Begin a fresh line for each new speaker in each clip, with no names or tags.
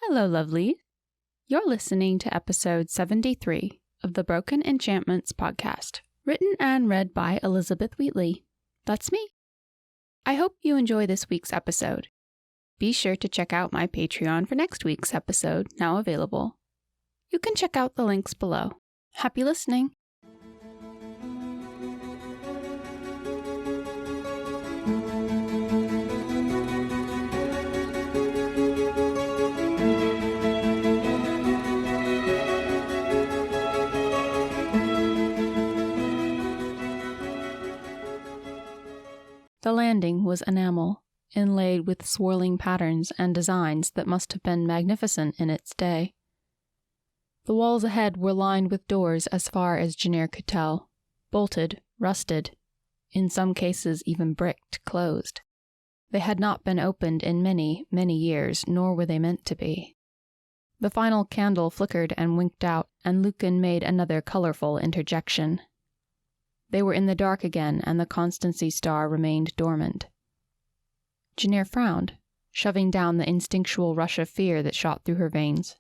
Hello, lovely. You're listening to episode 73 of the Broken Enchantments podcast, written and read by Elizabeth Wheatley. That's me. I hope you enjoy this week's episode. Be sure to check out my Patreon for next week's episode, now available. You can check out the links below. Happy listening. The landing was enamel, inlaid with swirling patterns and designs that must have been magnificent in its day. The walls ahead were lined with doors as far as Janir could tell, bolted, rusted, in some cases even bricked closed. They had not been opened in many, many years, nor were they meant to be. The final candle flickered and winked out, and Lucan made another colorful interjection. They were in the dark again, and the Constancy star remained dormant. Janir frowned, shoving down the instinctual rush of fear that shot through her veins.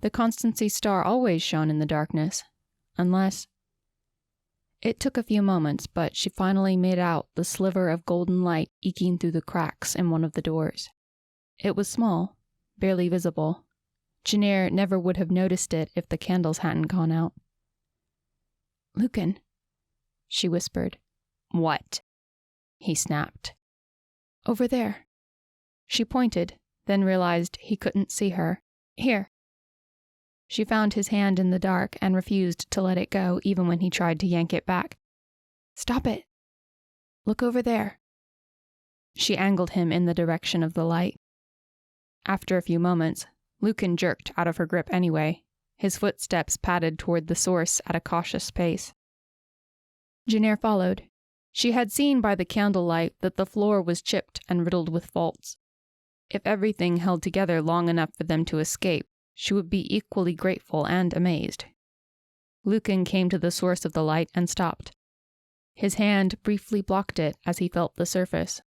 The Constancy star always shone in the darkness, unless... It took a few moments, but she finally made out the sliver of golden light eking through the cracks in one of the doors. It was small, barely visible. Janir never would have noticed it if the candles hadn't gone out. "Lucan," she whispered. "What?" he snapped. "Over there." She pointed, then realized he couldn't see her. "Here." She found his hand in the dark and refused to let it go even when he tried to yank it back. "Stop it. Look over there." She angled him in the direction of the light. After a few moments, Lucan jerked out of her grip anyway. His footsteps padded toward the source at a cautious pace. Janir followed. She had seen by the candlelight that the floor was chipped and riddled with faults. If everything held together long enough for them to escape, she would be equally grateful and amazed. Lucan came to the source of the light and stopped. His hand briefly blocked it as he felt the surface.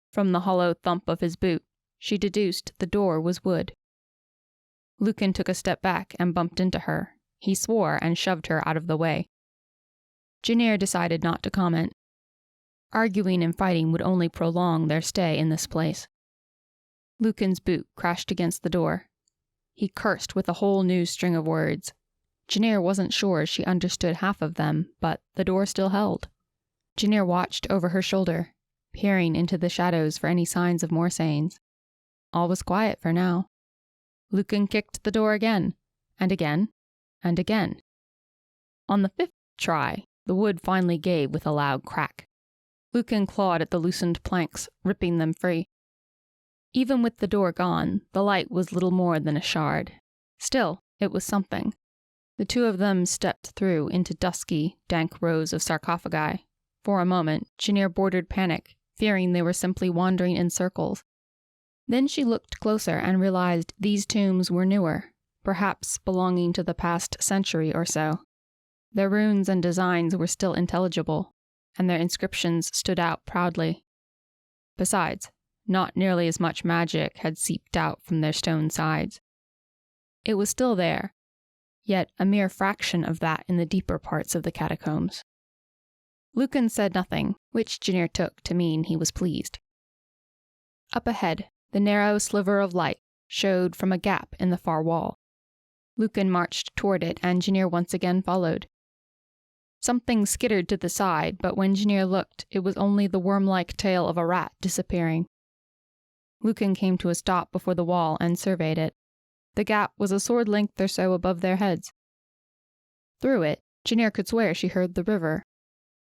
From the hollow thump of his boot, she deduced the door was wood. Lucan took a step back and bumped into her. He swore and shoved her out of the way. Janir decided not to comment. Arguing and fighting would only prolong their stay in this place. Lucan's boot crashed against the door. He cursed with a whole new string of words. Janir wasn't sure she understood half of them, but the door still held. Janir watched over her shoulder, peering into the shadows for any signs of Morsanes. All was quiet for now. Lucan kicked the door again, and again, and again. On the fifth try, the wood finally gave with a loud crack. Lucan clawed at the loosened planks, ripping them free. Even with the door gone, the light was little more than a shard. Still, it was something. The two of them stepped through into dusky, dank rows of sarcophagi. For a moment, Janir bordered panic, fearing they were simply wandering in circles. Then she looked closer and realized these tombs were newer, perhaps belonging to the past century or so. Their runes and designs were still intelligible, and their inscriptions stood out proudly. Besides, not nearly as much magic had seeped out from their stone sides. It was still there, yet a mere fraction of that in the deeper parts of the catacombs. Lucan said nothing, which Janir took to mean he was pleased. Up ahead, the narrow sliver of light showed from a gap in the far wall. Lucan marched toward it, and Janir once again followed. Something skittered to the side, but when Janir looked, it was only the worm-like tail of a rat disappearing. Lucan came to a stop before the wall and surveyed it. The gap was a sword length or so above their heads. Through it, Janir could swear she heard the river.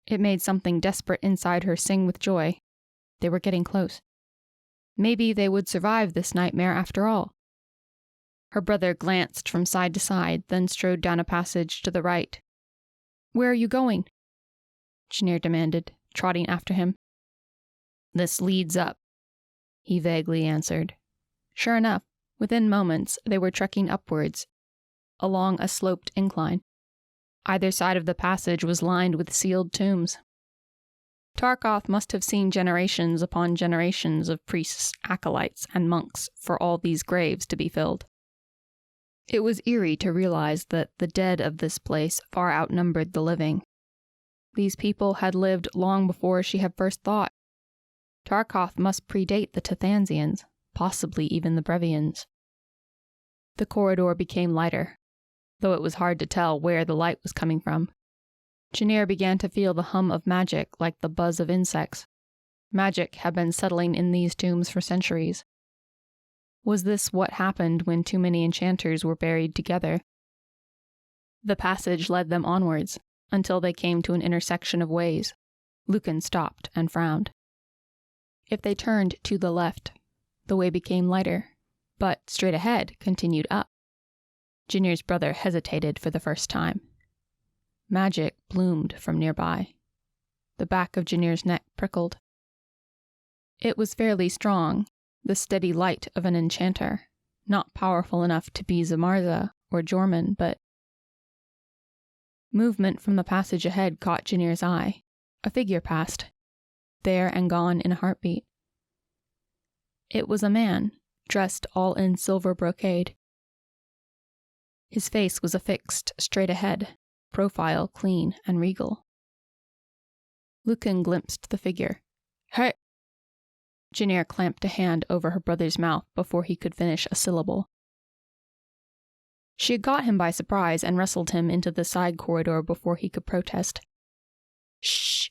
It made something desperate inside her sing with joy. They were getting close. Maybe they would survive this nightmare after all. Her brother glanced from side to side, then strode down a passage to the right. "Where are you going?" Janir demanded, trotting after him. "This leads up," he vaguely answered. Sure enough, within moments they were trekking upwards, along a sloped incline. Either side of the passage was lined with sealed tombs. Tarkoth must have seen generations upon generations of priests, acolytes, and monks for all these graves to be filled. It was eerie to realize that the dead of this place far outnumbered the living. These people had lived long before she had first thought. Tarkoth must predate the Tathansians, possibly even the Brevians. The corridor became lighter, though it was hard to tell where the light was coming from. Janir began to feel the hum of magic like the buzz of insects. Magic had been settling in these tombs for centuries. Was this what happened when too many enchanters were buried together? The passage led them onwards, until they came to an intersection of ways. Lucan stopped and frowned. If they turned to the left, the way became lighter, but straight ahead continued up. Janir's brother hesitated for the first time. Magic bloomed from nearby. The back of Janir's neck prickled. It was fairly strong, the steady light of an enchanter, not powerful enough to be Zamarza or Jorman, but... Movement from the passage ahead caught Janir's eye. A figure passed, there and gone in a heartbeat. It was a man, dressed all in silver brocade. His face was affixed straight ahead, profile clean and regal. Lucan glimpsed the figure. "Hey!" Janir clamped a hand over her brother's mouth before he could finish a syllable. She had got him by surprise and wrestled him into the side corridor before he could protest. "Shh!"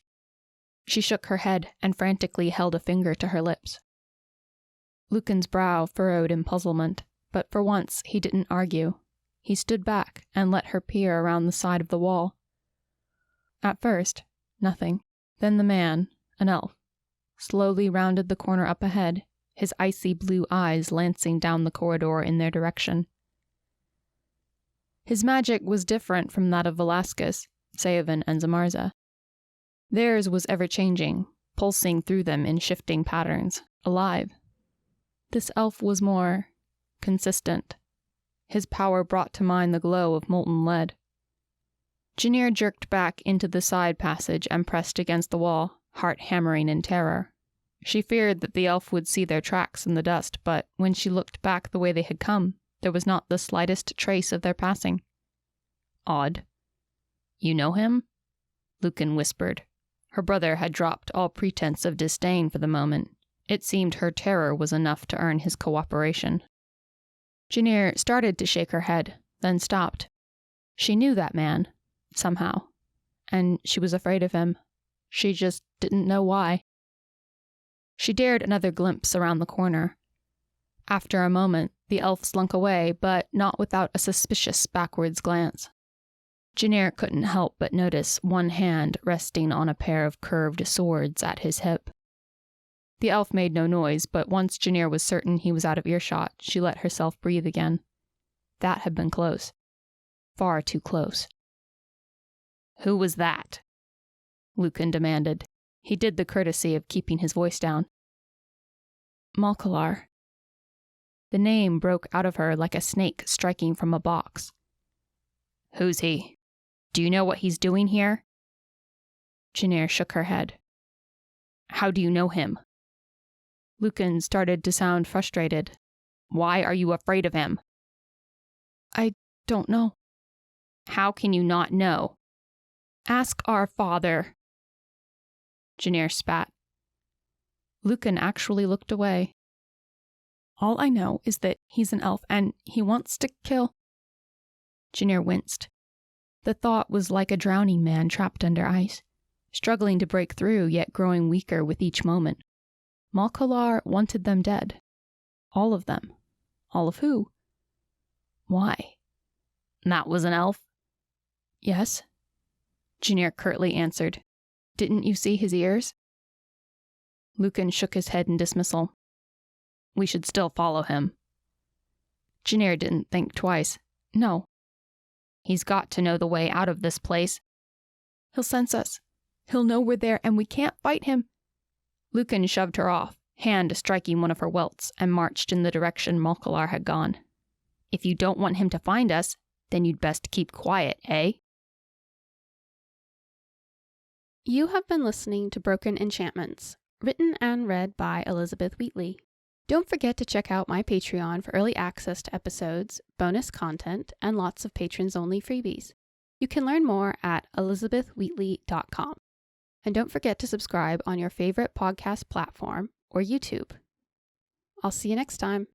She shook her head and frantically held a finger to her lips. Lucan's brow furrowed in puzzlement, but for once he didn't argue. He stood back and let her peer around the side of the wall. At first, nothing. Then the man, an elf, slowly rounded the corner up ahead, his icy blue eyes lancing down the corridor in their direction. His magic was different from that of Velasquez, Seovan, and Zamarza. Theirs was ever-changing, pulsing through them in shifting patterns, alive. This elf was more consistent. His power brought to mind the glow of molten lead. Janir jerked back into the side passage and pressed against the wall, heart hammering in terror. She feared that the elf would see their tracks in the dust, but when she looked back the way they had come, there was not the slightest trace of their passing. "Odd. You know him?" Lucan whispered. Her brother had dropped all pretense of disdain for the moment. It seemed her terror was enough to earn his cooperation. Janir started to shake her head, then stopped. She knew that man, somehow, and she was afraid of him. She just didn't know why. She dared another glimpse around the corner. After a moment, the elf slunk away, but not without a suspicious backwards glance. Janir couldn't help but notice one hand resting on a pair of curved swords at his hip. The elf made no noise, but once Janir was certain he was out of earshot, she let herself breathe again. That had been close. Far too close. "Who was that?" Lucan demanded. He did the courtesy of keeping his voice down. "Malkalar." The name broke out of her like a snake striking from a box. "Who's he? Do you know what he's doing here?" Janir shook her head. "How do you know him?" Lucan started to sound frustrated. "Why are you afraid of him?" "I don't know." "How can you not know?" "Ask our father." Janir spat. Lucan actually looked away. "All I know is that he's an elf and he wants to kill." Janir winced. The thought was like a drowning man trapped under ice, struggling to break through yet growing weaker with each moment. Malkalar wanted them dead. All of them. All of who? Why? "That was an elf?" "Yes," Janir curtly answered. "Didn't you see his ears?" Lucan shook his head in dismissal. "We should still follow him." Janir didn't think twice. "No." "He's got to know the way out of this place." "He'll sense us. He'll know we're there and we can't fight him." Lucan shoved her off, hand striking one of her welts, and marched in the direction Malkalar had gone. "If you don't want him to find us, then you'd best keep quiet, eh?"
You have been listening to Broken Enchantments, written and read by Elizabeth Wheatley. Don't forget to check out my Patreon for early access to episodes, bonus content, and lots of patrons-only freebies. You can learn more at elizabethwheatley.com. And don't forget to subscribe on your favorite podcast platform or YouTube. I'll see you next time.